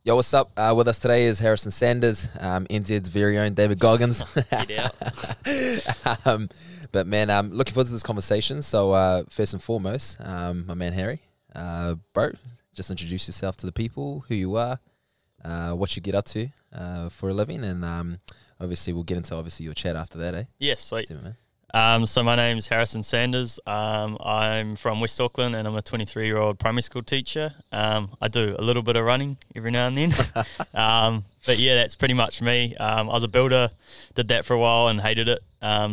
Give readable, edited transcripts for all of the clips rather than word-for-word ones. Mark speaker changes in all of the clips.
Speaker 1: Yo, what's up? With us today is Harrison Sanders, NZ's very own David Goggins. But man, I'm looking forward to this conversation. So first and foremost, my man Harry, bro, just introduce yourself to the people, who you are, what you get up to for a living, and obviously we'll get into your chat after that, eh?
Speaker 2: Yes, sweet.
Speaker 1: See you, man.
Speaker 2: So my name's Harrison Sanders. I'm from West Auckland and I'm a 23-year-old primary school teacher. I do a little bit of running every now and then. But yeah, that's pretty much me. I was a builder, did that for a while and hated it.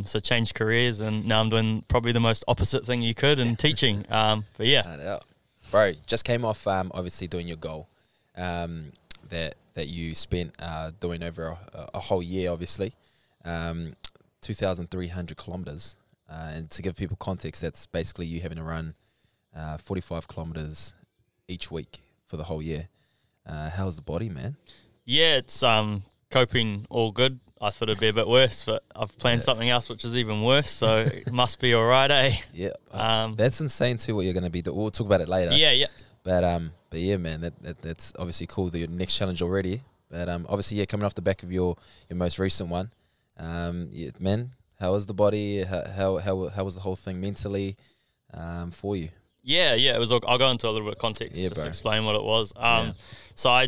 Speaker 2: So changed careers and now I'm doing probably the most opposite thing you could in teaching. But yeah.
Speaker 1: Bro, just came off obviously doing your goal that you spent doing over a whole year, obviously. 2,300 kilometers, and to give people context, that's basically you having to run 45 kilometers each week for the whole year. How's the body, man?
Speaker 2: Yeah, it's coping all good. I thought it'd be a bit worse, but I've planned something else which is even worse, so it must be all right, eh?
Speaker 1: Yeah, that's insane too. What you're going to be doing? We'll talk about it later.
Speaker 2: Yeah.
Speaker 1: But yeah, man, that's obviously cool. Your next challenge already. But obviously, yeah, coming off the back of your most recent one. Yeah, man, how was the body? How was the whole thing mentally for you?
Speaker 2: Yeah, it was. I'll go into a little bit of context just to explain what it was. So I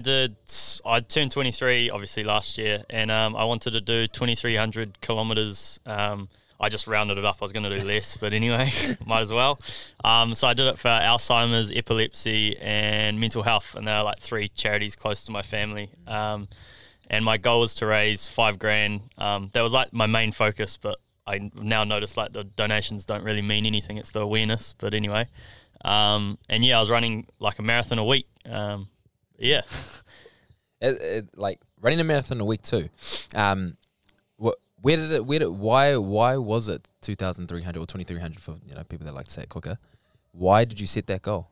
Speaker 2: turned 23 obviously last year, and I wanted to do 2,300 kilometers. I just rounded it up. I was going to do less, but anyway, might as well. So I did it for Alzheimer's, epilepsy, and mental health, and they're like 3 charities close to my family. And my goal was to raise $5,000. That was like my main focus, but I now noticed like the donations don't really mean anything. It's the awareness. But anyway, and yeah, I was running like a marathon a week. Yeah.
Speaker 1: Like running a marathon a week too. Why was it 2,300 or 2,300 for people that like to say it quicker? Why did you set that goal?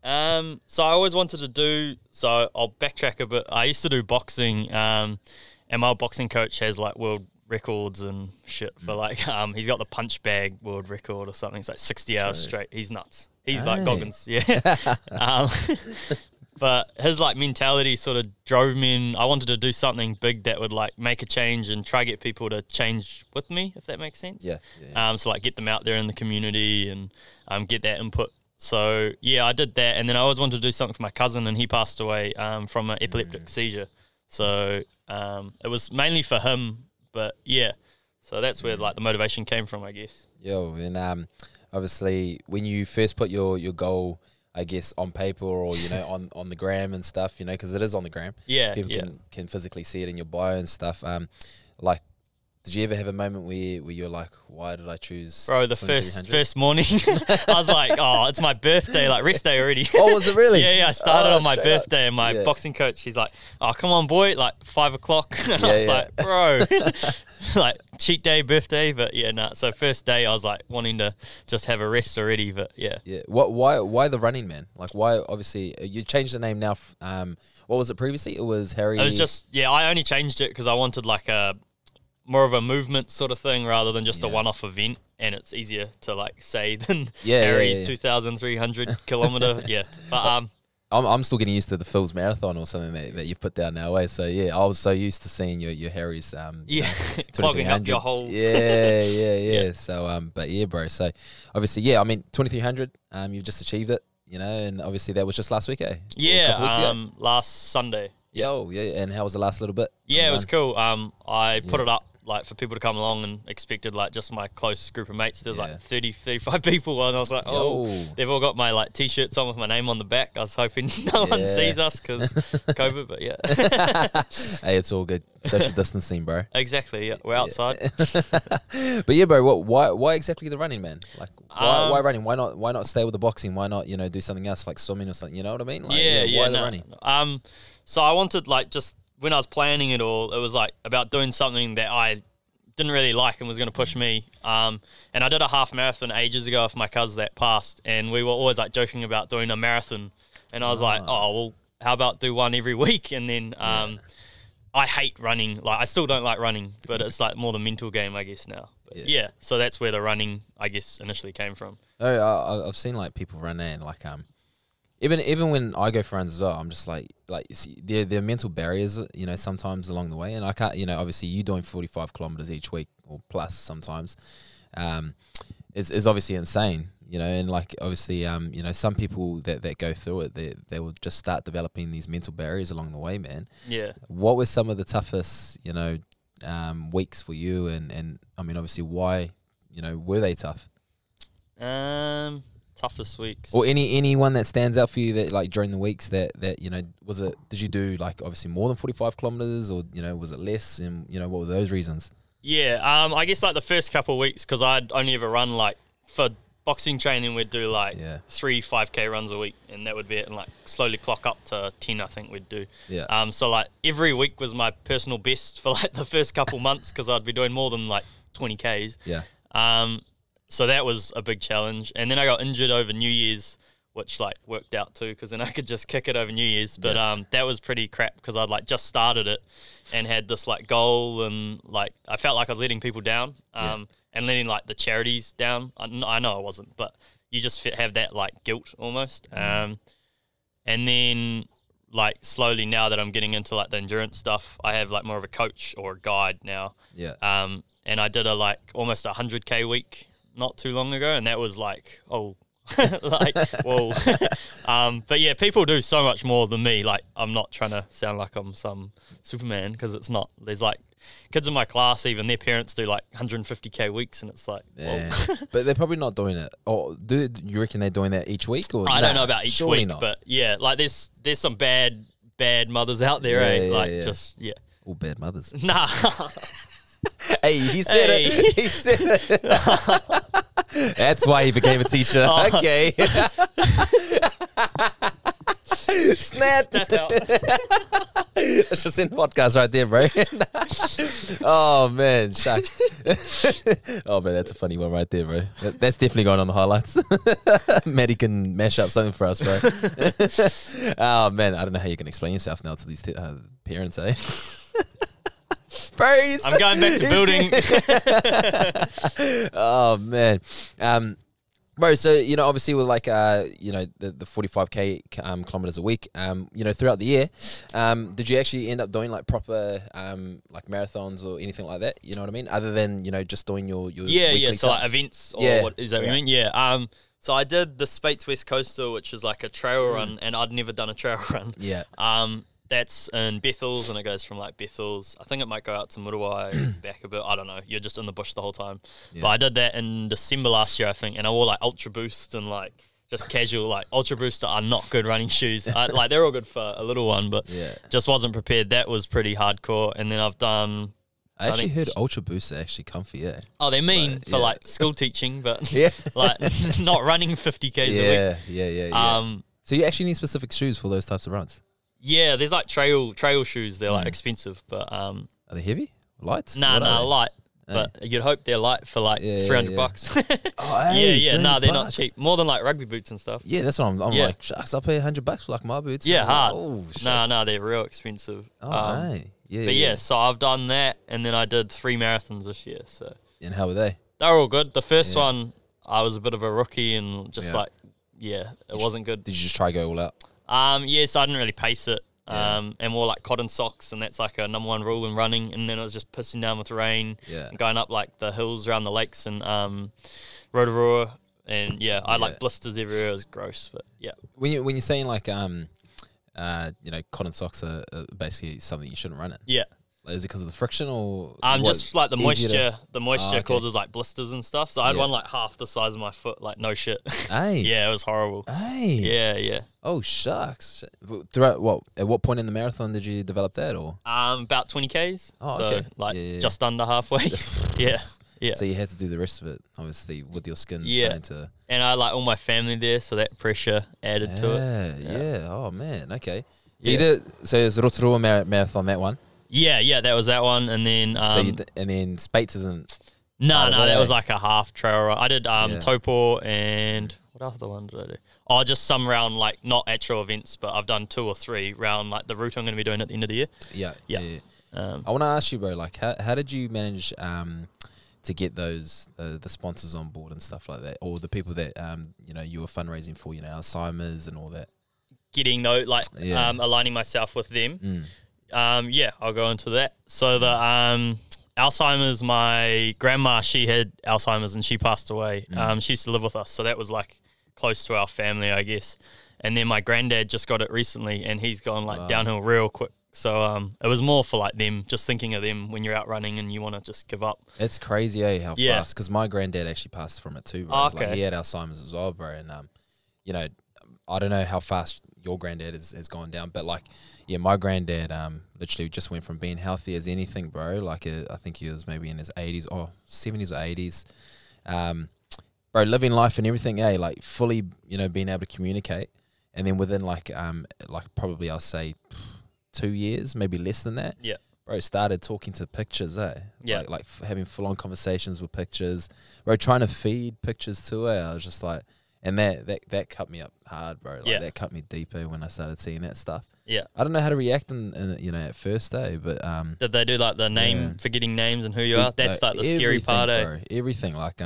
Speaker 2: So I always wanted to do, so I'll backtrack a bit. I used to do boxing, and my boxing coach has like world records and shit for like, he's got the punch bag world record or something. It's like 60 hours straight. He's nuts. He's like Goggins. Yeah. But his like mentality sort of drove me in. I wanted to do something big that would like make a change and try to get people to change with me, if that makes sense.
Speaker 1: Yeah.
Speaker 2: So like get them out there in the community and get that input. So, yeah, I did that, and then I always wanted to do something for my cousin, and he passed away from an epileptic seizure. So, it was mainly for him, but, yeah. So that's where, like, the motivation came from, I guess.
Speaker 1: Yo, and obviously, when you first put your goal, I guess, on paper or, on the gram and stuff, because it is on the gram.
Speaker 2: Yeah,
Speaker 1: People can physically see it in your bio and stuff. Like, did you ever have a moment where you're like, why did I choose?
Speaker 2: Bro, the first morning, I was like, oh, it's my birthday, like rest day already.
Speaker 1: Oh, was it really?
Speaker 2: Yeah, I started on my birthday, and my boxing coach, he's like, oh, come on, boy, like 5 o'clock. And I was like, bro, like cheat day, birthday, but yeah, nah. So first day, I was like wanting to just have a rest already, but yeah.
Speaker 1: Yeah. Why the running, man? Like, why? Obviously, you changed the name now. What was it previously? It was Harry.
Speaker 2: It was just I only changed it because I wanted like a more of a movement sort of thing rather than just a one-off event, and it's easier to like say than Harry's 2,300 kilometer. Yeah, but
Speaker 1: I'm still getting used to the Phil's Marathon or something that you've put down now. So yeah, I was so used to seeing your Harry's
Speaker 2: clogging up your whole
Speaker 1: yeah. So but yeah, bro. So obviously, I mean 2,300. You've just achieved it, and obviously that was just last week, eh?
Speaker 2: Yeah, last Sunday.
Speaker 1: Yo, yeah. And how was the last little bit?
Speaker 2: Yeah, it was cool. I put it up like for people to come along and expected like just my close group of mates. There's like 30, 35 people, and I was like, they've all got my like t-shirts on with my name on the back. I was hoping no one sees us because COVID, but yeah.
Speaker 1: Hey, it's all good. Social distancing, bro.
Speaker 2: Exactly. Yeah, we're outside.
Speaker 1: But yeah, bro. Why exactly the running, man? Like, why running? Why not stay with the boxing? Why not do something else like swimming or something? You know what I mean? Like, why the running?
Speaker 2: So I wanted like just when I was planning it all, it was like about doing something that I didn't really like and was going to push me. And I did a half marathon ages ago with my cousin that passed, and we were always like joking about doing a marathon. And I was like, oh, well, how about do one every week? And then I hate running. Like I still don't like running, but it's like more the mental game, I guess now. But yeah, so that's where the running, I guess, initially came from.
Speaker 1: Oh, I've seen like people run and like even when I go for runs as well, I'm just like there are mental barriers, you know, sometimes along the way, and I can't, you know, obviously you doing 45 kilometers each week or plus sometimes, is obviously insane, you know, and like obviously, you know, some people that go through it, they will just start developing these mental barriers along the way, man.
Speaker 2: Yeah.
Speaker 1: What were some of the toughest, you know, weeks for you, and I mean, obviously, why, you know, were they tough?
Speaker 2: Toughest weeks,
Speaker 1: or anyone that stands out for you that like during the weeks that you know, did you do like obviously more than 45 kilometers, or you know, was it less, and you know, what were those reasons?
Speaker 2: Yeah, I guess like the first couple of weeks, because I'd only ever run like for boxing training, we'd do like 3 5K runs a week, and that would be it, and like slowly clock up to 10, I think we'd do.
Speaker 1: Yeah.
Speaker 2: So like every week was my personal best for like the first couple months, because I'd be doing more than like 20 Ks.
Speaker 1: Yeah.
Speaker 2: So that was a big challenge, and then I got injured over New Year's, which like worked out too, because then I could just kick it over New Year's. But that was pretty crap, because I'd like just started it and had this like goal, and like I felt like I was letting people down, and letting like the charities down. I know I wasn't, but you just have that like guilt almost. And then like slowly, now that I'm getting into like the endurance stuff, I have like more of a coach or a guide now.
Speaker 1: Yeah.
Speaker 2: And I did a like almost 100K week not too long ago, and that was like, oh, like, whoa. But yeah, people do so much more than me. Like, I'm not trying to sound like I'm some Superman, because it's not. There's like kids in my class, even their parents do like 150K weeks, and it's like, whoa.
Speaker 1: But they're probably not doing it. Or do you reckon they're doing that each week? Or
Speaker 2: I don't know about each week, but yeah, like there's some bad mothers out there, just
Speaker 1: all bad mothers.
Speaker 2: Nah.
Speaker 1: Hey, he said it. He said it. That's why he became a teacher. Oh. Okay. Snap. That's just in the podcast right there, bro. Oh, man. Shucks. Oh, man, that's a funny one right there, bro. That's definitely going on the highlights. Maddie can mash up something for us, bro. Oh, man. I don't know how you can explain yourself now to these parents, eh? Praise.
Speaker 2: I'm going back to building.
Speaker 1: Oh, man. Bro, so, you know, obviously with like, you know, the 45K kilometers a week, you know, throughout the year, did you actually end up doing like proper, like marathons or anything like that? You know what I mean? Other than, you know, just doing your
Speaker 2: yeah. So like events, or what is that what you mean? Yeah. So I did the Speight's West Coastal, which is like a trail run, and I'd never done a trail run.
Speaker 1: Yeah.
Speaker 2: That's in Bethels, and it goes from like Bethels. I think it might go out to Muriwai, back a bit. I don't know. You're just in the bush the whole time. Yeah. But I did that in December last year, I think, and I wore like Ultra Boost and like just casual. Like Ultra Boost are not good running shoes. Like they're all good for a little one, but just wasn't prepared. That was pretty hardcore. And then I've done.
Speaker 1: I actually heard Ultra Boosts are actually comfy, yeah.
Speaker 2: Oh, they're mean for like school teaching, but like not running 50 Ks a week.
Speaker 1: Yeah. So you actually need specific shoes for those types of runs?
Speaker 2: Yeah, there's like trail shoes. They're like expensive, but are
Speaker 1: they heavy? Light?
Speaker 2: Nah, light. But you'd hope they're light for like $300.
Speaker 1: Oh, hey,
Speaker 2: nah, they're not cheap. More than like rugby boots and stuff.
Speaker 1: Yeah, that's what I'm like, shucks, I'll pay $100 for like my boots.
Speaker 2: Yeah, hard.
Speaker 1: Oh, shit.
Speaker 2: Nah, they're real expensive.
Speaker 1: Oh,
Speaker 2: but yeah, so I've done that, and then I did 3 marathons this year. So.
Speaker 1: And how were they?
Speaker 2: They were all good. The first one, I was a bit of a rookie, and just it wasn't good.
Speaker 1: Did you just try to go all out?
Speaker 2: Yes, I didn't really pace it. And wore like cotton socks, and that's like a #1 rule in running. And then I was just pissing down with rain, and going up like the hills around the lakes and Rotorua, and I had like blisters everywhere. It was gross, but yeah.
Speaker 1: When you're saying like you know, cotton socks are basically something you shouldn't run in.
Speaker 2: Yeah.
Speaker 1: Is it because of the friction, or
Speaker 2: just like the moisture? The moisture causes like blisters and stuff. So I had one like half the size of my foot, like no shit.
Speaker 1: Hey.
Speaker 2: Yeah, it was horrible.
Speaker 1: Hey.
Speaker 2: Yeah.
Speaker 1: Oh shucks. Throughout at what point in the marathon did you develop that, or?
Speaker 2: About 20 Ks.
Speaker 1: Oh, okay.
Speaker 2: So like just under halfway. Yeah.
Speaker 1: So you had to do the rest of it, obviously, with your skin starting to.
Speaker 2: And I like all my family there, so that pressure added to it.
Speaker 1: Yeah. Oh man. Okay. So you did. So it was Rotorua marathon, that one.
Speaker 2: Yeah, that was that one, and then
Speaker 1: and then Speight's isn't.
Speaker 2: No, that was like a half trail run. I did Taupo, and what else the one did I do? Oh, just some round, like not actual events, but I've done 2 or 3 round like the route I'm going to be doing at the end of the year.
Speaker 1: Yeah. I want to ask you, bro, like how did you manage to get those the sponsors on board and stuff like that, or the people that you know, you were fundraising for, you know, Alzheimer's and all that?
Speaker 2: getting those, like aligning myself with them. Yeah, I'll go into that. So the Alzheimer's, my grandma, she had Alzheimer's and she passed away. She used to live with us, so that was like close to our family, I guess. And then my granddad just got it recently, and he's gone like downhill real quick. So it was more for like them, just thinking of them when you're out running and you want to just give up.
Speaker 1: It's crazy, how fast. Because my granddad actually passed from it too, bro.
Speaker 2: Okay.
Speaker 1: Like, he had Alzheimer's as well, bro. And you know, I don't know how fast your granddad has gone down, but like, yeah, my granddad literally just went from being healthy as anything, bro. Like, I think he was maybe in his 80s or 70s or 80s. Bro, living life and everything, like fully, being able to communicate. And then within like probably I'll say 2 years, maybe less than that.
Speaker 2: Yeah.
Speaker 1: Bro, started talking to pictures,
Speaker 2: Yeah.
Speaker 1: Like having full-on conversations with pictures. Bro, trying to feed pictures to her. I was just like, and that cut me up hard, bro. Like, that cut me deeper when I started seeing that stuff.
Speaker 2: Yeah.
Speaker 1: I don't know how to react in at first, but
Speaker 2: did they do like the name, forgetting names and who you are? That's like the scary part,
Speaker 1: bro, everything. Like,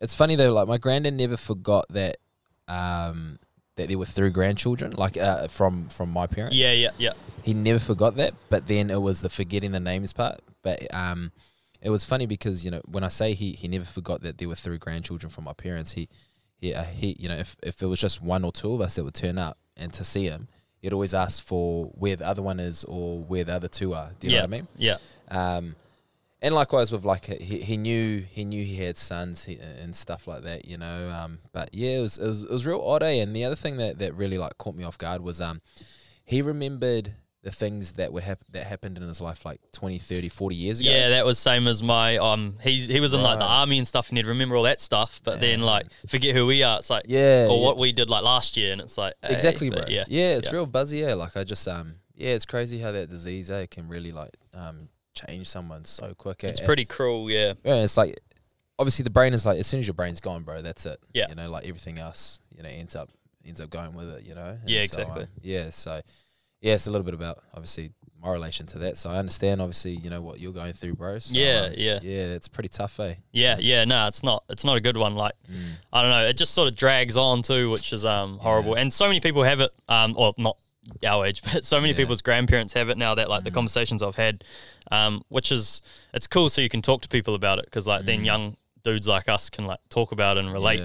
Speaker 1: it's funny though, like my granddad never forgot that that there were 3 grandchildren, like from my parents.
Speaker 2: Yeah.
Speaker 1: He never forgot that, but then it was the forgetting the names part. But it was funny because, when I say he never forgot that there were 3 grandchildren from my parents, he if it was just 1 or 2 of us that would turn up and to see him, he'd always ask for where the other one is or where the other 2 are. Do you know what I mean?
Speaker 2: Yeah.
Speaker 1: And likewise with like he knew he had sons and stuff like that, But yeah, it was real odd, And the other thing that really like caught me off guard was he remembered the things that happened in his life like 20, 30, 40 years ago.
Speaker 2: Yeah, that was same as my he was in like the army and stuff, and he'd remember all that stuff, but then like forget who we are. It's like or what we did like last year, and it's like
Speaker 1: exactly, bro.
Speaker 2: Yeah,
Speaker 1: it's real buzzy. Like I just it's crazy how that disease can really like change someone so quick.
Speaker 2: It's pretty cruel. Yeah,
Speaker 1: it's like obviously the brain is like as soon as your brain's gone, bro, that's it.
Speaker 2: Yeah,
Speaker 1: like everything else, ends up going with it. And
Speaker 2: yeah,
Speaker 1: so,
Speaker 2: exactly.
Speaker 1: So. Yeah, it's a little bit about, obviously, my relation to that. So I understand, obviously, what you're going through, bro. So,
Speaker 2: yeah.
Speaker 1: Yeah, it's pretty tough,
Speaker 2: Yeah, no, it's not a good one. Like, I don't know, it just sort of drags on too, which is horrible. And so many people have it, or not our age, but so many people's grandparents have it now that, like, the conversations I've had, which is, it's cool so you can talk to people about it because, like, then young dudes like us can like talk about it and relate,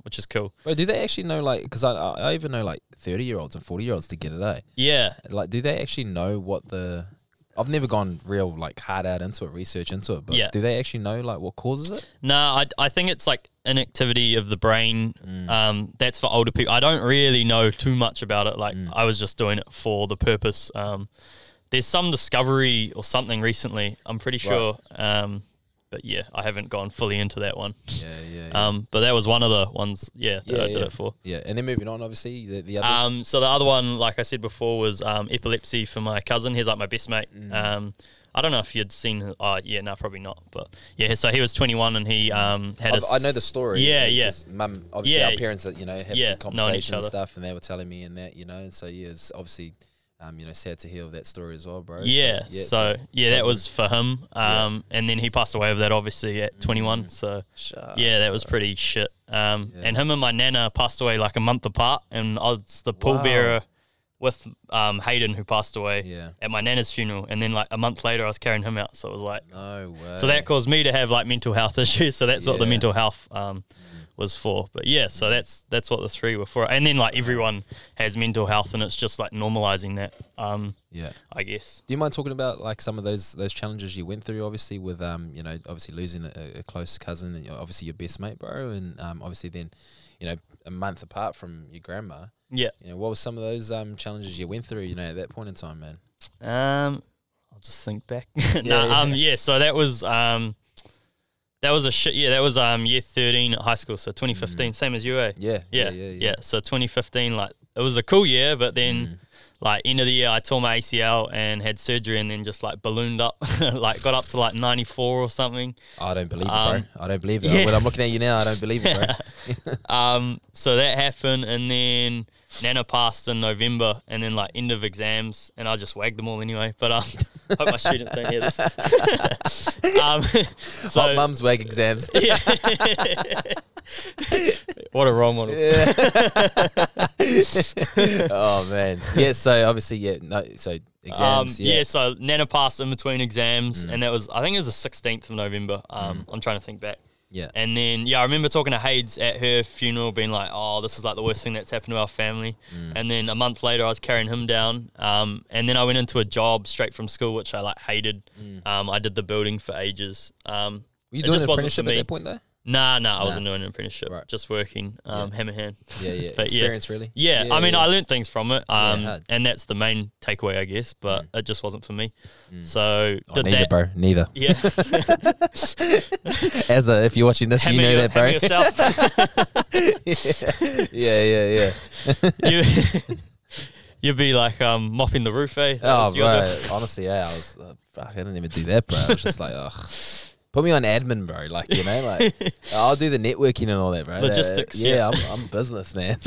Speaker 2: which is cool.
Speaker 1: But do they actually know, like, because I even know like 30-year-olds and 40-year-olds to get it,
Speaker 2: Yeah.
Speaker 1: Like, do they actually know what I've never gone real like hard out into it, research into it, but do they actually know like what causes it?
Speaker 2: No, I think it's like inactivity of the brain. That's for older people. I don't really know too much about it. Like I was just doing it for the purpose. There's some discovery or something recently, I'm pretty sure. But yeah, I haven't gone fully into that one.
Speaker 1: Yeah.
Speaker 2: But that was one of the ones, that I did it for.
Speaker 1: Yeah, and then moving on, obviously, the others.
Speaker 2: So the other one, like I said before, was epilepsy for my cousin. He's like my best mate. I don't know if you'd seen. No, probably not. But yeah, so he was 21 and he had.
Speaker 1: I know the story.
Speaker 2: Yeah.
Speaker 1: Mum, obviously, our parents that have good conversation and stuff, and they were telling me and that, and so it's obviously. Sad to hear that story as well, bro.
Speaker 2: So that was for him. And then he passed away of that, obviously, at 21. So, that was pretty shit. And him and my nana passed away like a month apart. And I was the pallbearer with Hayden, who passed away at my nana's funeral. And then like a month later, I was carrying him out. So it was like,
Speaker 1: no way.
Speaker 2: So that caused me to have like mental health issues. So that's what the mental health was for. But so that's what the 3 were for. And then like everyone has mental health, and it's just like normalizing that. I guess.
Speaker 1: Do you mind talking about like some of those challenges you went through? Obviously with obviously losing a close cousin, and obviously your best mate, bro, and obviously then a month apart from your grandma.
Speaker 2: Yeah.
Speaker 1: What were some of those challenges you went through? At that point in time, man.
Speaker 2: I'll just think back. So that was that was a shit year. That was year 13 at high school, so 2015, same as you, Yeah. So 2015, like it was a cool year, but then like end of the year, I tore my ACL and had surgery, and then just like ballooned up, like got up to like 94 or something.
Speaker 1: I don't believe it, bro. I don't believe it. When I'm looking at you now, I don't believe it,
Speaker 2: bro. So that happened, and then Nana passed in November, and then like end of exams, and I just wagged them all anyway. But hope my students don't hear this.
Speaker 1: So hot mums wag exams.
Speaker 2: What a role model.
Speaker 1: Yeah. Oh man. Yeah. So obviously, yeah. No. So exams.
Speaker 2: Yeah. So Nana passed in between exams, and that was, I think it was the 16th of November. I'm trying to think back.
Speaker 1: Yeah.
Speaker 2: And then, I remember talking to Hades at her funeral, being like, oh, this is like the worst thing that's happened to our family. And then a month later, I was carrying him down. And then I went into a job straight from school, which I like hated. I did the building for ages.
Speaker 1: Were you doing an apprenticeship at that point though?
Speaker 2: Nah, I wasn't doing an apprenticeship. Right. Just working, hammer hand.
Speaker 1: Yeah. But experience, really.
Speaker 2: Yeah, I mean, I learned things from it, and that's the main takeaway, I guess. But it just wasn't for me. So did
Speaker 1: neither,
Speaker 2: that,
Speaker 1: bro. Neither.
Speaker 2: Yeah.
Speaker 1: If you're watching this,
Speaker 2: hammer
Speaker 1: you know that, bro.
Speaker 2: Yeah. You'd be like mopping the roof, eh?
Speaker 1: Oh, bro. Honestly, I was. Fuck, I didn't even do that, bro. I was just like, ugh. Put me on admin, bro. Like, you know, like I'll do the networking and all that, bro.
Speaker 2: Logistics.
Speaker 1: I'm business, man.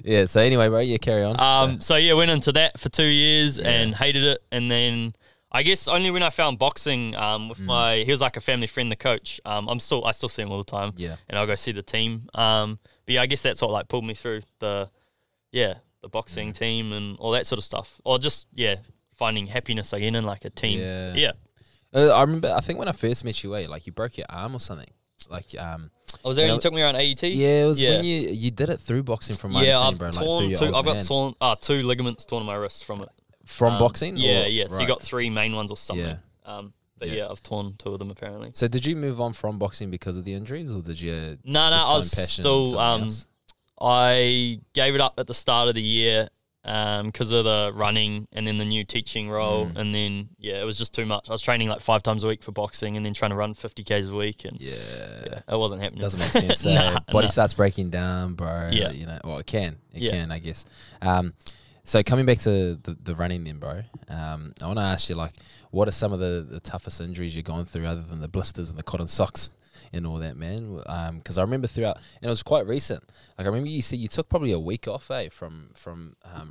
Speaker 1: Yeah. So anyway, bro, carry on.
Speaker 2: So went into that for 2 years and hated it, and then I guess only when I found boxing with he was like a family friend, the coach. I still see him all the time.
Speaker 1: Yeah.
Speaker 2: And I'll go see the team. But yeah, I guess that's what like pulled me through the boxing team and all that sort of stuff, or just finding happiness again in like a team. Yeah.
Speaker 1: I remember, I think when I first met you, like you broke your arm or something. Like,
Speaker 2: was there you took me around AET?
Speaker 1: Yeah, it was when you did it through boxing from my understanding, bro.
Speaker 2: I've got two ligaments torn in my wrist from it.
Speaker 1: From boxing?
Speaker 2: Yeah. So you got 3 main ones or something. But I've torn 2 of them apparently.
Speaker 1: So did you move on from boxing because of the injuries, or did you?
Speaker 2: No, I was still. I gave it up at the start of the year. Because of the running and then the new teaching role, and then it was just too much. I was training like 5 times a week for boxing, and then trying to run 50 k's a week, and it wasn't happening.
Speaker 1: Doesn't make sense. Body starts breaking down, bro.
Speaker 2: Yeah,
Speaker 1: you know. Well, it can, I guess. So coming back to the running, then, bro. I want to ask you, like, what are some of the toughest injuries you've gone through, other than the blisters and the cotton socks and all that, man? Because I remember throughout, and it was quite recent. Like, I remember you said you took probably a week off, from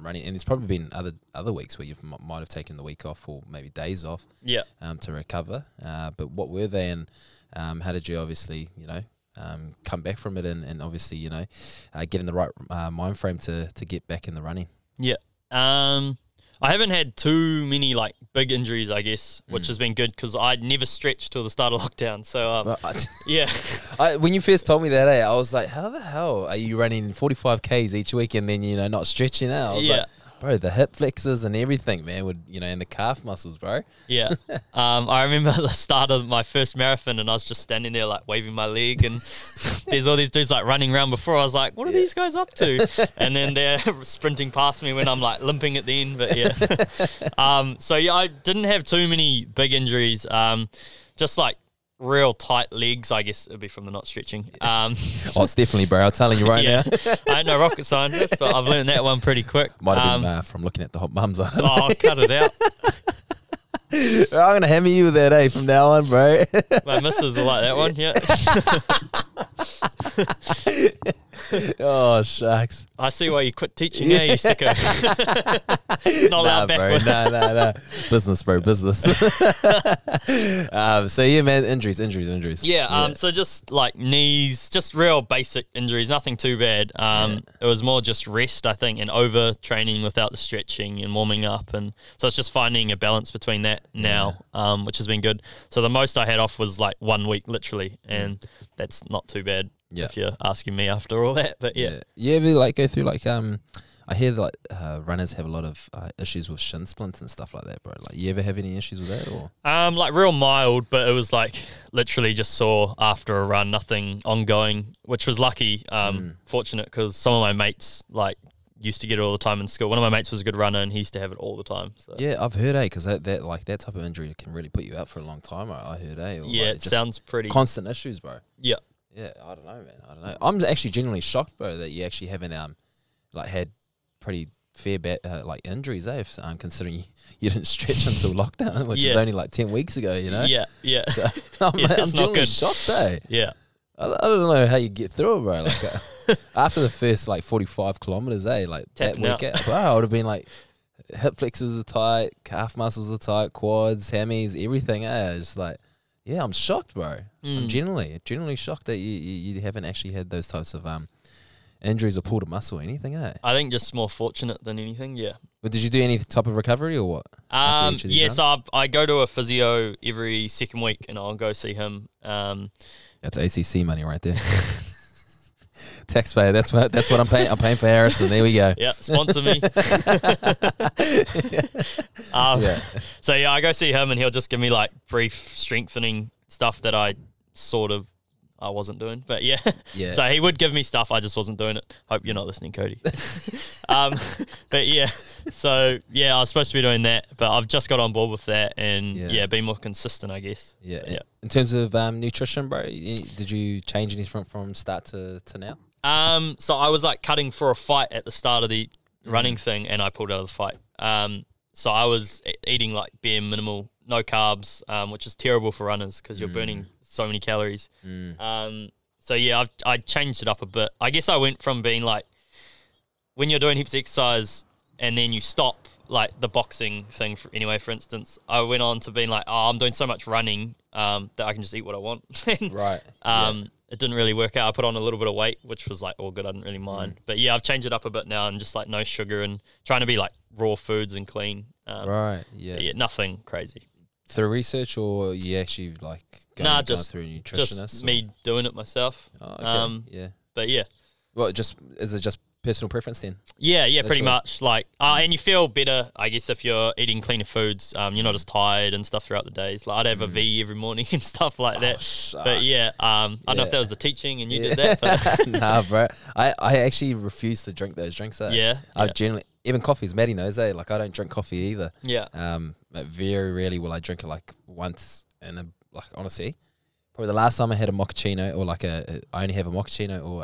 Speaker 1: running, and there's probably been other weeks where you might have taken the week off, or maybe days off, to recover. But what were they, and how did you obviously, come back from it, and obviously, get in the right mind frame to get back in the running? Yeah.
Speaker 2: I haven't had too many like big injuries, I guess, which has been good because I never stretched till the start of lockdown. So
Speaker 1: when you first told me that, I was like, how the hell are you running 45 Ks each week and then not stretching out? I was like, bro, the hip flexors and everything, man, and the calf muscles, bro.
Speaker 2: Yeah. I remember the start of my first marathon, and I was just standing there like waving my leg, and there's all these dudes like running around before. I was like, what are these guys up to? And then they're sprinting past me when I'm like limping at the end. But I didn't have too many big injuries. Just like real tight legs, I guess it'd be from the not stretching.
Speaker 1: It's definitely, bro. I'm telling you right now.
Speaker 2: I ain't no rocket scientist, but I've learned that one pretty quick.
Speaker 1: Might have been from looking at the hot mums.
Speaker 2: I'll cut it out.
Speaker 1: I'm going to hammer you with that, from now on, bro.
Speaker 2: My missus will like that one,
Speaker 1: Oh, shucks.
Speaker 2: I see why you quit teaching, you sicko. Not allowed back.
Speaker 1: Nah. Business, bro, business. So, man, injuries.
Speaker 2: So just like knees, just real basic injuries, nothing too bad. It was more just rest, I think, and overtraining without the stretching and warming up. And so it's just finding a balance between that now, which has been good. So the most I had off was like 1 week, literally, and that's not too bad. If you're asking me after all that, but
Speaker 1: but like go through like I hear like runners have a lot of issues with shin splints and stuff like that, bro. Like, you ever have any issues with that, or?
Speaker 2: Like real mild, but it was like literally just sore after a run, nothing ongoing, which was lucky, fortunate, because some of my mates like used to get it all the time in school. One of my mates was a good runner, and he used to have it all the time. So.
Speaker 1: Yeah, I've heard, because that type of injury can really put you out for a long time. I heard, or
Speaker 2: it sounds pretty
Speaker 1: constant issues, bro.
Speaker 2: Yeah.
Speaker 1: Yeah, I don't know, man. I don't know. I'm actually genuinely shocked, bro, that you actually haven't had pretty fair injuries, considering you didn't stretch until lockdown, which is only like 10 weeks ago,
Speaker 2: Yeah.
Speaker 1: So I'm genuinely shocked,
Speaker 2: Yeah.
Speaker 1: I don't know how you get through it, bro. Like after the first 45 kilometers, like
Speaker 2: tapping
Speaker 1: that week, I would have been like, hip flexors are tight, calf muscles are tight, quads, hammies, everything. Just like. Yeah, I'm shocked, bro. I'm genuinely shocked that you haven't actually had those types of injuries or pulled a muscle or anything, eh?
Speaker 2: I think just more fortunate than anything, yeah.
Speaker 1: But did you do any type of recovery or what?
Speaker 2: Yeah, so I go to a physio every second week and I'll go see him.
Speaker 1: That's ACC money right there. Taxpayer, that's what I'm paying. I'm paying for Harrison. There we go.
Speaker 2: Yeah, sponsor me. So yeah, I go see him and he'll just give me like brief strengthening stuff that I wasn't doing, but yeah. So he would give me stuff, I just wasn't doing it. Hope you're not listening, Cody. But yeah, so yeah, I was supposed to be doing that, but I've just got on board with that and be more consistent, I guess.
Speaker 1: Yeah. In terms of nutrition, bro, did you change anything from start to now?
Speaker 2: So I was like cutting for a fight at the start of the running thing, and I pulled out of the fight. So I was eating like bare minimal, no carbs, which is terrible for runners because you're burning so many calories. So yeah, I changed it up a bit. I guess I went from being like, when you're doing heaps of exercise and then you stop, like the boxing thing, for instance, I went on to being like, oh, I'm doing so much running that I can just eat what I want.
Speaker 1: Right.
Speaker 2: It didn't really work out. I put on a little bit of weight, which was like all good. I didn't really mind. But yeah, I've changed it up a bit now and just like no sugar and trying to be like raw foods and clean.
Speaker 1: Right. Yeah.
Speaker 2: Yeah. Nothing crazy.
Speaker 1: Through research, or you actually like going through a nutritionist?
Speaker 2: Just me doing it myself.
Speaker 1: Oh, okay. Yeah.
Speaker 2: But yeah.
Speaker 1: Well, is it just personal preference then?
Speaker 2: Yeah, pretty much. Like, and you feel better, I guess, if you're eating cleaner foods. You're not as tired and stuff throughout the days. Like, I'd have a V every morning and stuff like that. But yeah, I don't know if that was the teaching and you did that. But
Speaker 1: nah, bro. I actually refuse to drink those drinks. I generally, even coffees, Maddie knows, like I don't drink coffee either.
Speaker 2: Yeah.
Speaker 1: But very rarely will I drink it like once like honestly, probably the last time I had a mochaccino or like I only have a mochaccino or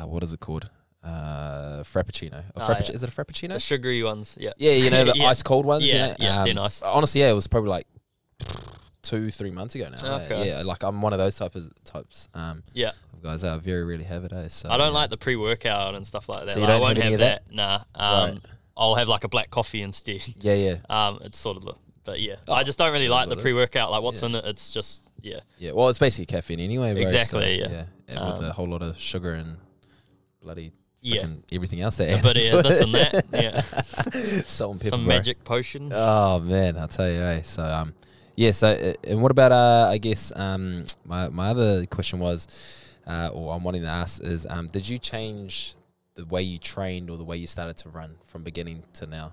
Speaker 1: what is it called? Frappuccino. Is it a frappuccino?
Speaker 2: The sugary ones, yeah.
Speaker 1: Yeah, you know, the ice cold ones.
Speaker 2: Yeah, they're nice.
Speaker 1: Honestly, it was probably like 2-3 months ago now.
Speaker 2: Okay.
Speaker 1: Yeah, like I'm one of those types. Of guys that very rarely have it. So
Speaker 2: I don't like the pre-workout and stuff like that.
Speaker 1: So you don't
Speaker 2: I won't
Speaker 1: have any
Speaker 2: have
Speaker 1: of
Speaker 2: that. Nah.
Speaker 1: Right.
Speaker 2: I'll have like a black coffee instead.
Speaker 1: Yeah.
Speaker 2: It's sort of but yeah, I just don't really like the pre-workout. Like what's in it? It's just
Speaker 1: Yeah. Well, it's basically caffeine anyway. Bro,
Speaker 2: exactly.
Speaker 1: So, yeah. With a whole lot of sugar and bloody. Everything else
Speaker 2: that this and that,
Speaker 1: salt and pepper,
Speaker 2: some magic potion.
Speaker 1: Oh man, I'll tell you, So so and what about I guess my other question was, or I'm wanting to ask is, did you change the way you trained or the way you started to run from beginning to now?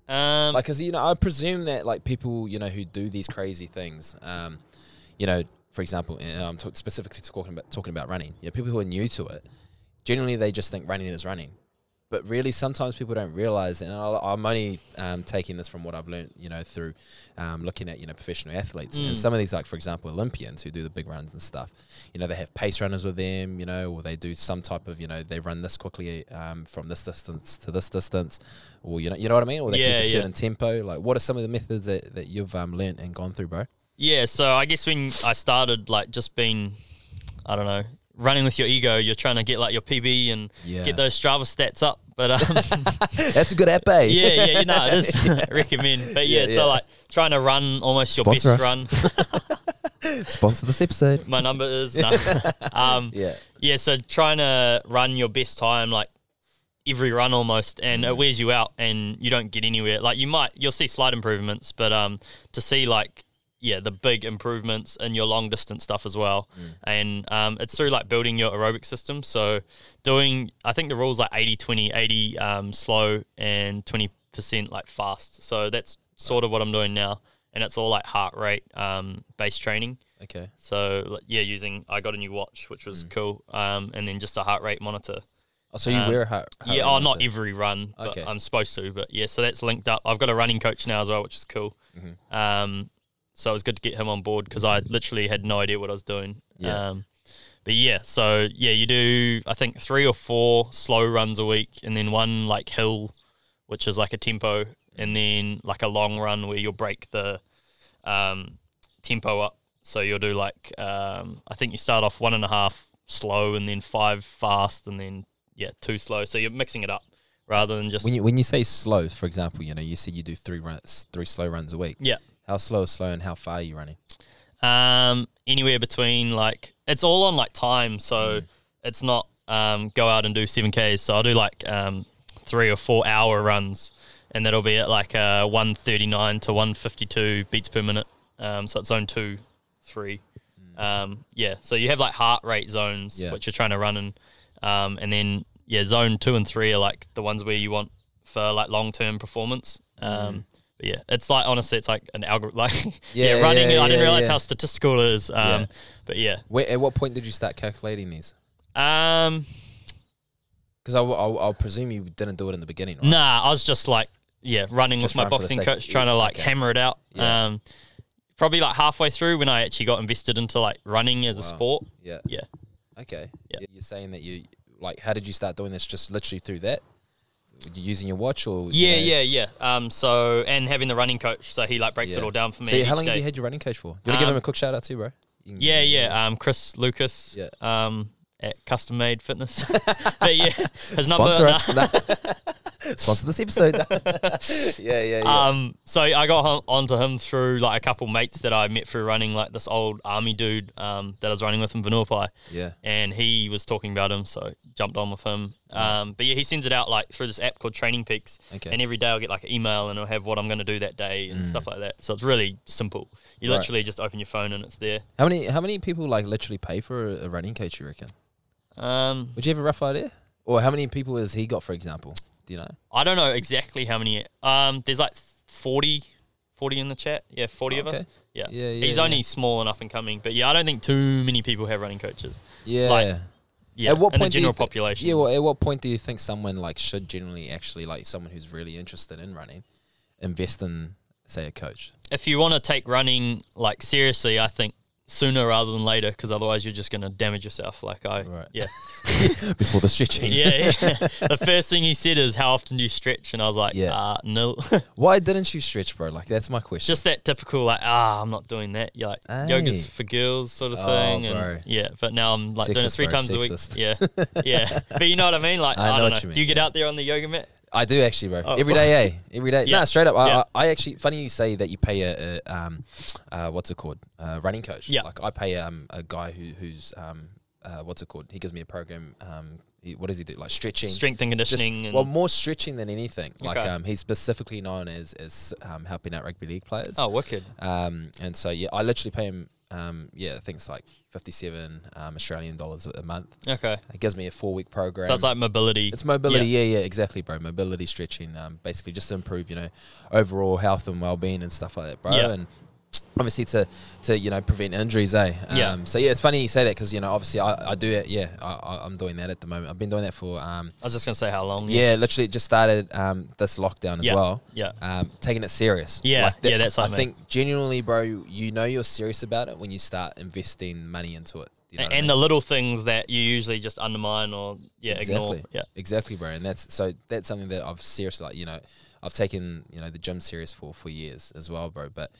Speaker 1: Like, cause I presume that like people who do these crazy things, for example, I'm specifically talking about running. People who are new to it. Generally, they just think running is running. But really, sometimes people don't realize, and I'm only taking this from what I've learned, through looking at, professional athletes. And some of these, like, for example, Olympians who do the big runs and stuff, they have pace runners with them, or they do some type of, they run this quickly from this distance to this distance, or, you know what I mean? Or they keep a certain tempo. Like, what are some of the methods that you've learned and gone through, bro?
Speaker 2: Yeah, so I guess when I started, like, just being, I don't know, running with your ego, you're trying to get like your PB and get those Strava stats up. But
Speaker 1: that's a good app, eh?
Speaker 2: Yeah, it is. Recommend. But so like trying to run almost Sponsor your best
Speaker 1: run. Sponsor this episode.
Speaker 2: My number is so trying to run your best time like every run almost, and it wears you out and you don't get anywhere. Like you'll see slight improvements, but to see like the big improvements in your long distance stuff as well. And it's through like building your aerobic system. So I think the rule's like 80-20, 80 slow and 20% like fast. So that's sort of what I'm doing now. And it's all like heart rate based training.
Speaker 1: Okay.
Speaker 2: So I got a new watch, which was cool. And then just a heart rate monitor.
Speaker 1: Oh, so you wear a heart rate
Speaker 2: monitor? Not every run, but I'm supposed to. But so that's linked up. I've got a running coach now as well, which is cool. So it was good to get him on board because I literally had no idea what I was doing. So you do, I think 3 or 4 slow runs a week, and then one like hill, which is like a tempo, and then like a long run where you'll break the tempo up. So you'll do like, I think you start off 1.5 slow and then 5 fast and then 2 slow. So you're mixing it up rather than just...
Speaker 1: When you say slow, for example, you said you do 3 slow runs a week.
Speaker 2: Yeah.
Speaker 1: How slow is slow and how far are you running?
Speaker 2: Anywhere between like, it's all on like time, so it's not go out and do 7Ks. So I'll do like 3 or 4 hour runs, and that'll be at like 139 to 152 beats per minute. So it's zone 2, 3. Yeah, so you have like heart rate zones, which you're trying to run in, and then zone 2 and 3 are like the ones where you want for like long term performance. But yeah, it's like, honestly, it's like an algorithm. Like running. I didn't realize how statistical it is. But yeah.
Speaker 1: At what point did you start calculating these?
Speaker 2: Because
Speaker 1: I'll presume you didn't do it in the beginning, right?
Speaker 2: Nah, I was just like running just with my boxing coach, trying to like hammer it out. Probably like halfway through when I actually got invested into like running as a sport. Yeah.
Speaker 1: Okay. Yeah. You're saying that you like, how did you start doing this? Just literally through that? Were you using your watch or?
Speaker 2: Yeah. So, and having the running coach, so he like breaks it all down for me.
Speaker 1: So how long have you had your running coach for? You want to give him a quick shout out too, bro?
Speaker 2: Chris Lucas. At Custom Made Fitness. But yeah, his
Speaker 1: Sponsor
Speaker 2: number.
Speaker 1: us. Sponsor this episode. Yeah.
Speaker 2: So I got onto him through like a couple mates that I met through running, like this old army dude that I was running with in Vanuapai.
Speaker 1: Yeah.
Speaker 2: And he was talking about him, so jumped on with him. But yeah, he sends it out like through this app called Training Peaks.
Speaker 1: Okay.
Speaker 2: And every day I'll get like an email and it'll have what I'm going to do that day and stuff like that. So it's really simple. You literally just open your phone and it's there.
Speaker 1: How many people like literally pay for a running coach, you reckon? Would you have a rough idea? Or how many people has he got, for example? Do you know?
Speaker 2: I don't know exactly how many. There's like 40 in the chat. Yeah, 40 of us. Yeah. He's only small and up and coming. But yeah, I don't think too many people have running coaches.
Speaker 1: Yeah.
Speaker 2: At what point in the general population?
Speaker 1: Yeah, well, at what point do you think someone like should generally actually, like someone who's really interested in running, invest in, say, a coach?
Speaker 2: If you want to take running like seriously, I think sooner rather than later, because otherwise you're just going to damage yourself. Before
Speaker 1: the stretching.
Speaker 2: The first thing he said is, how often do you stretch? And I was like, no.
Speaker 1: Why didn't you stretch, bro? Like, that's my question.
Speaker 2: Just that typical like, I'm not doing that. You're like, yoga's for girls sort of thing.
Speaker 1: Bro.
Speaker 2: And but now I'm like doing it 3 times a week.
Speaker 1: Sexist.
Speaker 2: Yeah. But you know what I mean? Like, I don't know. Do you get out there on the yoga mat?
Speaker 1: I do actually, bro. Every day, Every day. No, straight up. I actually, funny you say that you pay a what's it called? Running coach.
Speaker 2: Yeah.
Speaker 1: Like I pay a guy who's what's it called? He gives me a program. What does he do? Like stretching,
Speaker 2: strength and conditioning.
Speaker 1: More stretching than anything. Like he's specifically known as helping out rugby league players.
Speaker 2: Oh, wicked.
Speaker 1: And so I literally pay him. I think it's like 57 Australian dollars a month.
Speaker 2: Okay.
Speaker 1: It gives me a 4-week program.
Speaker 2: So it's like mobility.
Speaker 1: It's mobility, yeah, exactly, bro. Mobility, stretching, basically just to improve, overall health and well-being and stuff like that, bro.
Speaker 2: Yeah.
Speaker 1: And obviously to prevent injuries, So it's funny you say that because obviously I do it. Yeah, I'm doing that at the moment. I've been doing that for.
Speaker 2: I was just gonna say how long.
Speaker 1: Yeah, literally just started this lockdown as well.
Speaker 2: Yeah.
Speaker 1: Taking it serious.
Speaker 2: Yeah, that's.
Speaker 1: I think genuinely, bro. You're serious about it when you start investing money into it. You know
Speaker 2: and the little things that you usually just undermine or ignore. Yeah,
Speaker 1: exactly, bro. And that's something that I've seriously I've taken the gym serious for years as well, bro. But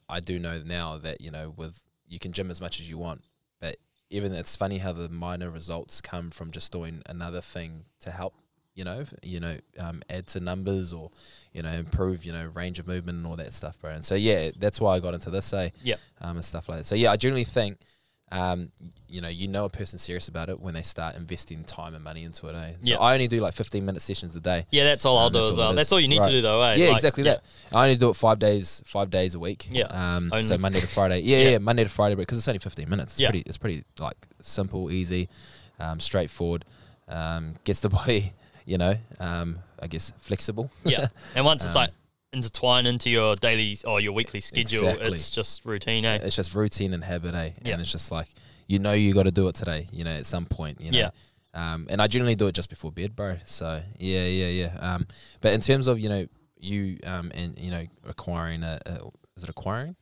Speaker 1: I do know now that with you can gym as much as you want, but even it's funny how the minor results come from just doing another thing to help add to numbers or improve range of movement and all that stuff, bro. And so that's why I got into this, and stuff like that. So I generally think a person's serious about it when they start investing time and money into it, So I only do like 15-minute sessions a day.
Speaker 2: Yeah, that's all I'll do as well. That's all you need to do though,
Speaker 1: Yeah, exactly that. I only do it 5 days a week.
Speaker 2: Yeah.
Speaker 1: So Monday to Friday. Yeah, Monday to Friday, because it's only 15 minutes. It's pretty like simple, easy, straightforward. Gets the body, I guess flexible.
Speaker 2: Yeah. And once it's like intertwine into your daily or your weekly schedule, it's just routine,
Speaker 1: It's just routine and habit, And it's just like, you got to do it today, at some point, and I generally do it just before bed, bro. So but in terms of you and acquiring is it acquiring,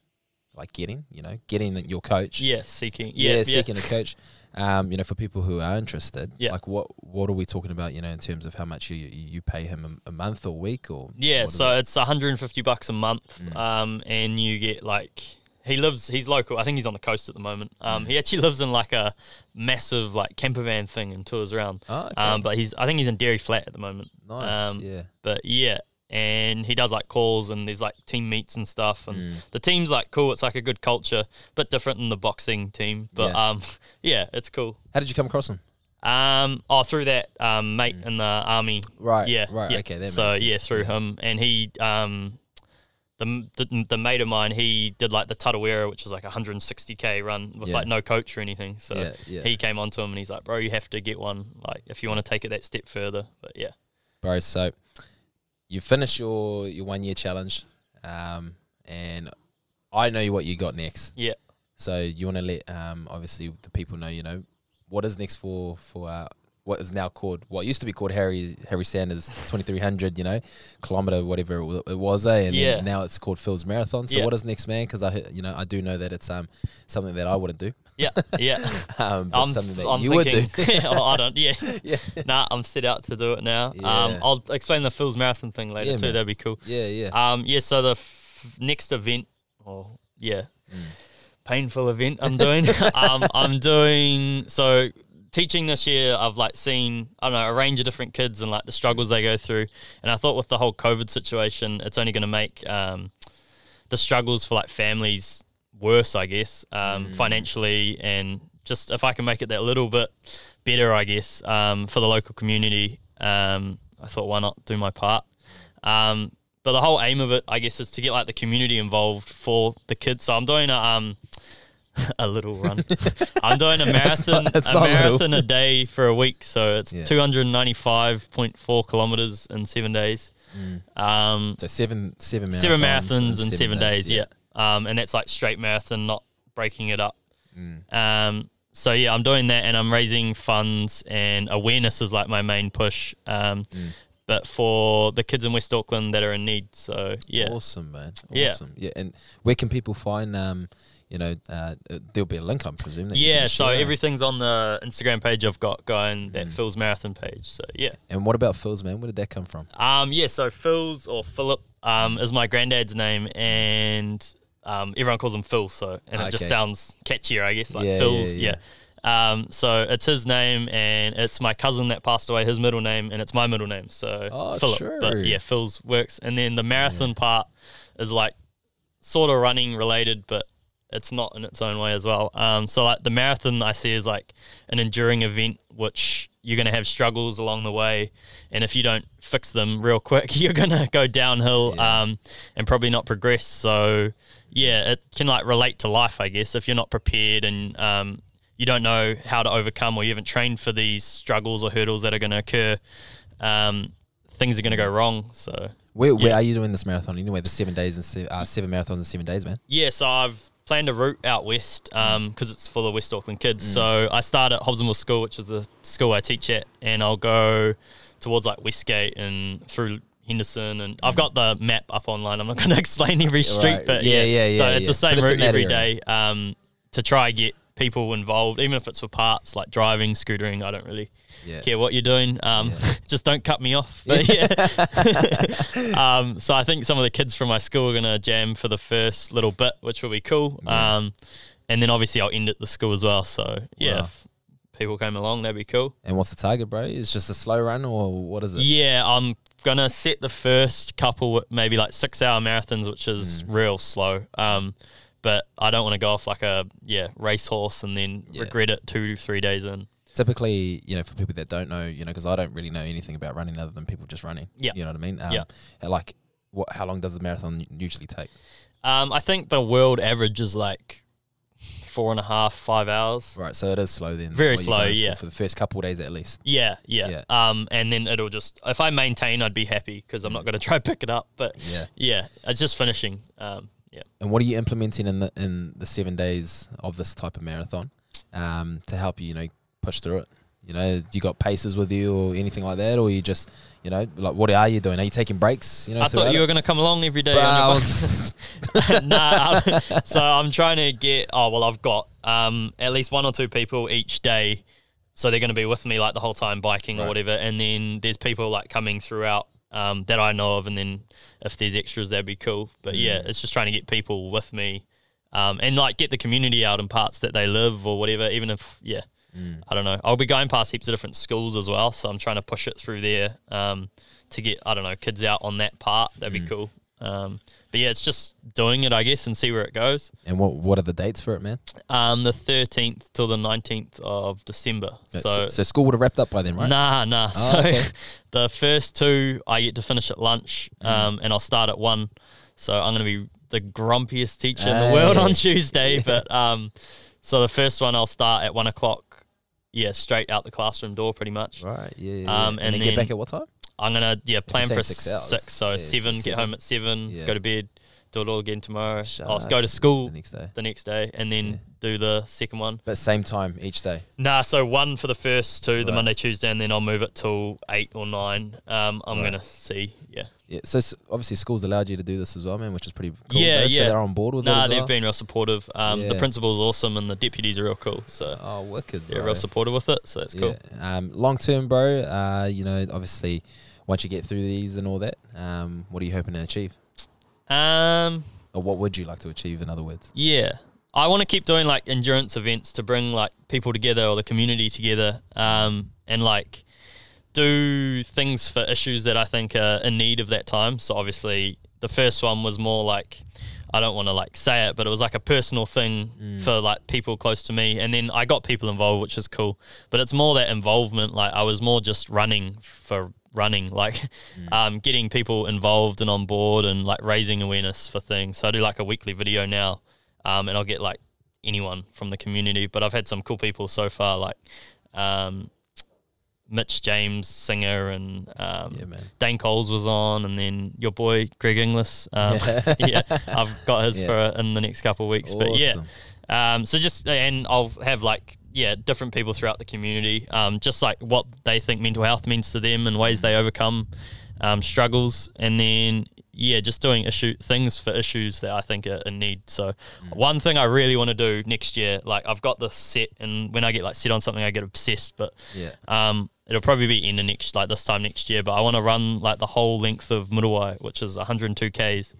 Speaker 1: like getting your coach,
Speaker 2: seeking
Speaker 1: a coach, for people who are interested, like what are we talking about, in terms of how much you pay him a month or week or
Speaker 2: so it's $150 a month, and you get like he's local. I think he's on the coast at the moment. He actually lives in like a massive like camper van thing and tours around.
Speaker 1: Oh, okay.
Speaker 2: But I think he's in Dairy Flat at the moment.
Speaker 1: Nice.
Speaker 2: But and he does like calls, and there's like team meets and stuff, and the team's like cool. It's like a good culture, bit different than the boxing team, but yeah, it's cool.
Speaker 1: How did you come across him?
Speaker 2: Through that mate in the army.
Speaker 1: Right.
Speaker 2: Yeah.
Speaker 1: Right.
Speaker 2: Yeah.
Speaker 1: Okay. That
Speaker 2: so
Speaker 1: makes sense.
Speaker 2: through him, and he the mate of mine, he did like the Tarawera, which is like 160k run with like no coach or anything. So he came onto him and he's like, bro, you have to get one, like if you want to take it that step further. But yeah,
Speaker 1: bro. So you finished your 1 year challenge, and I know what you got next.
Speaker 2: Yeah.
Speaker 1: So you want to let obviously the people know, you know, what is next for what is now called, what used to be called Harry Sanders 2300, you know, kilometer, whatever it was, and then now it's called Phil's Marathon. So what is next, man? Because I do know that it's something that I wouldn't do.
Speaker 2: Yeah.
Speaker 1: But something that you would do.
Speaker 2: I don't. Yeah. Nah, I'm set out to do it now. I'll explain the Phil's Marathon thing later too. Man. That'd be cool.
Speaker 1: Yeah.
Speaker 2: So the next event, painful event I'm doing. I'm doing teaching this year. I've like seen, I don't know, a range of different kids and like the struggles they go through. And I thought with the whole COVID situation, it's only going to make the struggles for like families worse, I guess, financially, and just if I can make it that little bit better, I guess, for the local community, I thought, why not do my part? But the whole aim of it, I guess, is to get like the community involved for the kids. So I'm doing a little run. I'm doing a marathon, marathon a day for a week. So it's 295.4 kilometers in 7 days.
Speaker 1: So seven
Speaker 2: marathons in 7 days. Yeah. And that's like straight marathon, not breaking it up. So yeah, I'm doing that, and I'm raising funds, and awareness is like my main push. But for the kids in West Auckland that are in need. So yeah.
Speaker 1: Awesome, man. Awesome. Yeah. And where can people find there'll be a link, I'm presuming.
Speaker 2: So everything's on the Instagram page I've got going, that Phil's Marathon page. So yeah.
Speaker 1: And what about Phil's, man? Where did that come from?
Speaker 2: So Phil's, or Philip, is my granddad's name, and everyone calls him Phil, it just sounds catchier, I guess, like Phil's. So it's his name, and it's my cousin that passed away, his middle name, and it's my middle name, so Philip. True. But yeah, Phil's works. And then the marathon part is like sort of running related, but it's not in its own way as well. So like the marathon I see is like an enduring event, which you're going to have struggles along the way, and if you don't fix them real quick, you're going to go downhill and probably not progress. So yeah, it can like relate to life, I guess, if you're not prepared and you don't know how to overcome, or you haven't trained for these struggles or hurdles that are going to occur. Things are going to go wrong. So
Speaker 1: where are you doing this marathon anyway? The 7 days and 7 marathons in 7 days, man. Yeah,
Speaker 2: so I've planned a route out west because it's for the West Auckland kids. So I start at Hobsonville School, which is the school I teach at, and I'll go towards like Westgate and through Henderson, and I've got the map up online. I'm not going to explain every street, but so it's the same route every day to try get people involved, even if it's for parts like driving, scootering. I don't really care what you're doing. Just don't cut me off. But so I think some of the kids from my school are going to jam for the first little bit, which will be cool. And then obviously I'll end at the school as well. So if people came along, that'd be cool.
Speaker 1: And what's the target, bro? It's just a slow run, or what is it?
Speaker 2: Yeah, I'm going to set the first couple, maybe like 6 hour marathons, which is real slow. But I don't want to go off like a racehorse and then regret it 2-3 days in.
Speaker 1: Typically, for people that don't know, because I don't really know anything about running other than people just running. Yeah, you know what I mean. Like, how long does the marathon usually take?
Speaker 2: I think the world average is like 4.5, 5 hours.
Speaker 1: Right, so it is slow then.
Speaker 2: Very slow,
Speaker 1: for the first couple of days at least.
Speaker 2: Yeah. And then it'll just, if I maintain, I'd be happy because I'm not going to try pick it up. But it's just finishing.
Speaker 1: And what are you implementing in the 7 days of this type of marathon to help you, push through it? Do you got paces with you or anything like that, or you just, like, what are you doing? Are you taking breaks?
Speaker 2: I thought you were going to come along every day. Nah, so I'm trying to get. I've got at least 1 or 2 people each day, so they're going to be with me like the whole time biking or whatever. And then there's people like coming throughout that I know of, and then if there's extras, that'd be cool. But it's just trying to get people with me, and like get the community out in parts that they live or whatever. Even if I don't know, I'll be going past heaps of different schools as well, so I'm trying to push it through there to get, I don't know, kids out on that part. That'd be cool. But yeah, it's just doing it, I guess, and see where it goes.
Speaker 1: And what are the dates for it, man?
Speaker 2: The 13th till the 19th of December.
Speaker 1: So school would have wrapped up by then, right?
Speaker 2: Nah.
Speaker 1: Oh,
Speaker 2: so
Speaker 1: okay.
Speaker 2: the first 2 I get to finish at lunch, and I'll start at 1. So I'm going to be the grumpiest teacher in the world on Tuesday. But so the first one I'll start at 1 o'clock. Yeah, straight out the classroom door, pretty much.
Speaker 1: Right. Yeah. And then get back at what time?
Speaker 2: I'm going to, plan for
Speaker 1: 6 hours.
Speaker 2: 6. So 7, get home at 7, go to bed, do it all again tomorrow. I'll
Speaker 1: Sharp.
Speaker 2: go to school
Speaker 1: the next day,
Speaker 2: and then do the second one.
Speaker 1: But same time each day?
Speaker 2: Nah, so 1 for the first 2, the Monday, Tuesday, and then I'll move it till 8 or 9. I'm going to see,
Speaker 1: Yeah, so obviously schools allowed you to do this as well, man, which is pretty cool.
Speaker 2: Yeah.
Speaker 1: So they're on board with it as well?
Speaker 2: They've been real supportive. The principal's awesome and the deputies are real cool. So
Speaker 1: wicked, bro.
Speaker 2: They're real supportive with it, so that's cool.
Speaker 1: Long term, bro, obviously once you get through these and all that, what are you hoping to achieve? Or what would you like to achieve, in other words?
Speaker 2: Yeah. I want to keep doing like endurance events to bring like people together or the community together, and like do things for issues that I think are in need of that time. So obviously the first one was more like, I don't want to like say it, but it was like a personal thing for like people close to me. And then I got people involved, which is cool, but it's more that involvement. Like I was more just running for running, like getting people involved and on board and like raising awareness for things. So I do like a weekly video now, and I'll get like anyone from the community, but I've had some cool people so far, like Mitch James, singer, and Dane Coles was on, and then your boy Greg Inglis. I've got his for in the next couple of weeks.
Speaker 1: Awesome.
Speaker 2: But so just, and I'll have like different people throughout the community, just like what they think mental health means to them and ways they overcome struggles, and then just doing things for issues that I think are in need. So one thing I really want to do next year, like I've got this set, and when I get like set on something I get obsessed, but it'll probably be in this time next year, but I want to run like the whole length of Muriwai, which is 102 Ks.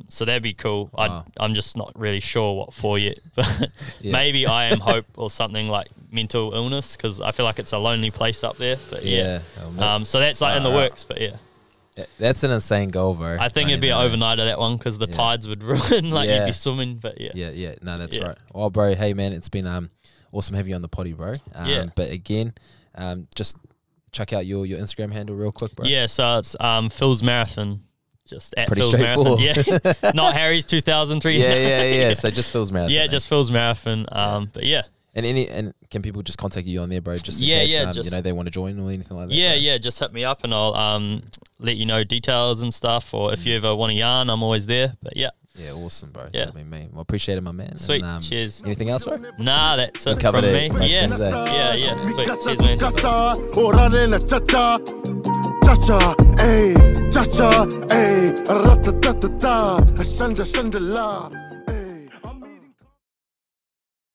Speaker 2: So that'd be cool. I'm just not really sure what for yet, but maybe I Am Hope or something like mental illness, because I feel like it's a lonely place up there. But so that's like in the works. But
Speaker 1: that's an insane goal, bro.
Speaker 2: I think it'd be an overnighter, that one, because the tides would ruin you'd be swimming. But
Speaker 1: no, that's right. Well, bro, hey man, it's been awesome having you on the potty, bro. But again, just check out your Instagram handle real quick, bro.
Speaker 2: So it's Phil's Marathon. Just at
Speaker 1: pretty
Speaker 2: Phil's
Speaker 1: straightforward.
Speaker 2: Marathon. Not Harry's 2003.
Speaker 1: So just Phil's Marathon.
Speaker 2: Just Phil's Marathon. But
Speaker 1: And can people just contact you on there, bro? Just in case they want to join or anything like that.
Speaker 2: Just hit me up and I'll let you know details and stuff. Or if you ever want a yarn, I'm always there. But
Speaker 1: awesome, bro. Well, appreciate it, my man.
Speaker 2: Sweet. Cheers.
Speaker 1: Anything else, bro?
Speaker 2: Nah, that's it from me.
Speaker 1: Sweet.
Speaker 2: Cheers, man.
Speaker 3: Cha-cha, ayy, cha-cha, ayy, ra-ta-ta-ta-ta, shanda, shanda, la.